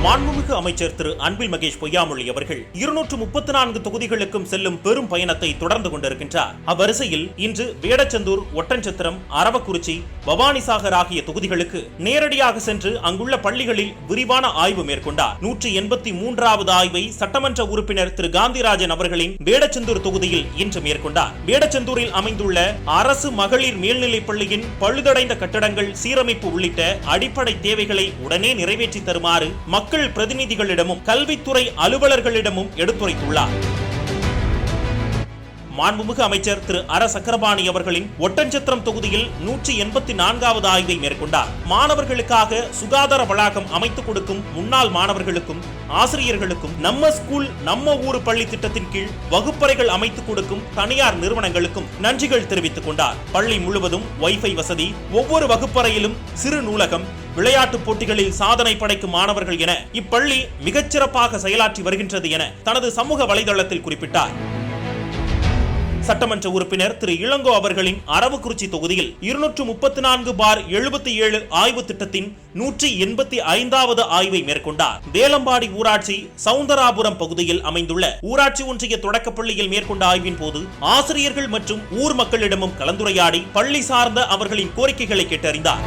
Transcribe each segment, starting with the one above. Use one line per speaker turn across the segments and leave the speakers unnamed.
மாண்புமிகு அமைச்சர் திரு அன்பில் மகேஷ் பொய்யாமொழி அவர்கள் 234 தொகுதிகளுக்கும் செல்லும் பெரும் பயணத்தை தொடர்ந்து கொண்டிருக்கின்றார். அவ்வரிசையில் இன்று வேடச்சந்தூர், ஒட்டன்சத்திரம், அரவக்குறிச்சி, பவானிசாகர் ஆகிய தொகுதிகளுக்கு நேரடியாக சென்று அங்குள்ள பள்ளிகளில் விரிவான ஆய்வு மேற்கொண்டார். 183வது ஆய்வை சட்டமன்ற உறுப்பினர் திரு காந்திராஜன் அவர்களின் வேடச்சந்தூர் தொகுதியில் இன்று மேற்கொண்டார். வேடச்சந்தூரில் அமைந்துள்ள அரசு மகளிர் மேல்நிலைப் பள்ளியின் பழுதடைந்த கட்டடங்கள் சீரமைப்பு உள்ளிட்ட அடிப்படை தேவைகளை உடனே நிறைவேற்றி தருமாறு மக்கள் பிரதிநிதிகளிடமும் கல்வித்துறை அலுவலர்களிடமும் எடுத்துரைத்துள்ளார். மாண்புமிகு அமைச்சர் திரு அர சக்கரபாணி அவர்களின் ஒட்டன்சத்திரம் தொகுதியில் 184வது ஆய்வை மேற்கொண்டார். மாணவர்களுக்காக சுகாதார வளாகம் அமைத்துக் கொடுக்கும் முன்னாள் மாணவர்களுக்கும் ஆசிரியர்களுக்கும் நம்ம ஸ்கூல் நம்ம ஊரு பள்ளி திட்டத்தின் கீழ் வகுப்பறைகள் அமைத்துக் கொடுக்கும் தனியார் நிறுவனங்களுக்கும் நன்றிகள் தெரிவித்துக் கொண்டார். பள்ளி முழுவதும் வைஃபை வசதி, ஒவ்வொரு வகுப்பறையிலும் சிறு நூலகம், விளையாட்டு போட்டிகளில் சாதனை படைக்கும் மாணவர்கள் என இப்பள்ளி மிகச்சிறப்பாக செயலாற்றி வருகின்றது என தனது சமூக வலைதளத்தில் குறிப்பிட்டார். சட்டமன்ற உறுப்பினர் திரு இளங்கோ அவர்களின் அரவக்குறிச்சி தொகுதியில் 234/77 ஆய்வு திட்டத்தின் 185வது ஆய்வை மேற்கொண்டார். வேலம்பாடி ஊராட்சி சவுந்தராபுரம் பகுதியில் அமைந்துள்ள ஊராட்சி ஒன்றிய தொடக்கப்பள்ளியில் மேற்கொண்ட ஆய்வின் போது ஆசிரியர்கள் மற்றும் ஊர் மக்களிடமும் கலந்துரையாடி பள்ளி சார்ந்த அவர்களின் கோரிக்கைகளை கேட்டறிந்தார்.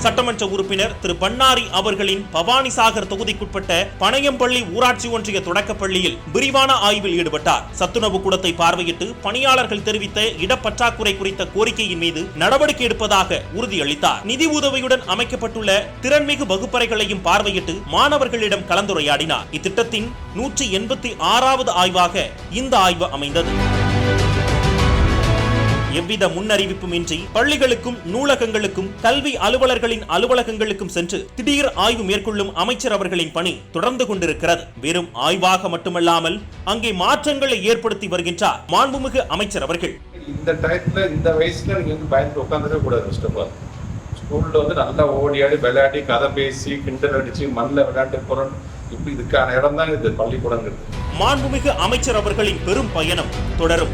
சட்டமன்ற உறுப்பினர் திரு பன்னாரி அவர்களின் பவானிசாகர் தொகுதிக்குட்பட்ட பனையம்பள்ளி ஊராட்சி ஒன்றிய தொடக்கப்பள்ளியில் விரிவான ஆய்வில் ஈடுபட்டார். சத்துணவு கூடத்தை பார்வையிட்டு பணியாளர்கள் தெரிவித்த இடப்பற்றாக்குறை குறித்த கோரிக்கையின் மீது நடவடிக்கை எடுப்பதாக உறுதியளித்தார். நிதி உதவியுடன் அமைக்கப்பட்டுள்ள திறன்மிகு வகுப்பறைகளையும் பார்வையிட்டு மாணவர்களிடம் கலந்துரையாடினார். இத்திட்டத்தின் 186வது ஆய்வாக இந்த ஆய்வு அமைந்தது. எவ்வித முன்னறிவிப்புமின்றி பள்ளிகளுக்கும் நூலகங்களுக்கும் கல்வி அலுவலர்களின் அலுவலகங்களுக்கும் சென்று திடீர் ஆய்வு மேற்கொள்ளும் அமைச்சர் அவர்களின் பணி தொடர்ந்து கொண்டிருக்கிறது. வெறும் ஆய்வாக மட்டுமல்லாமல் அங்கே மாற்றங்களை ஏற்படுத்தி வருகின்றார் மாண்புமிகு அமைச்சர் அவர்கள்.
இந்த டயத்துல இந்த வயசுல நீங்க பயந்து உட்காந்துக்க கூடாது. ஸ்கூல்ல நல்லா ஓடியாடி விளையாடி கதை பேசி கிண்டல் அடிச்சு மண்ணில் விளையாண்டு போறோம். இப்படி இதுக்கான இடம் தான் இது பள்ளிக்கூடங்கிறது.
மாண்புமிகு அமைச்சர் அவர்களின் பெரும் பயணம் தொடரும்.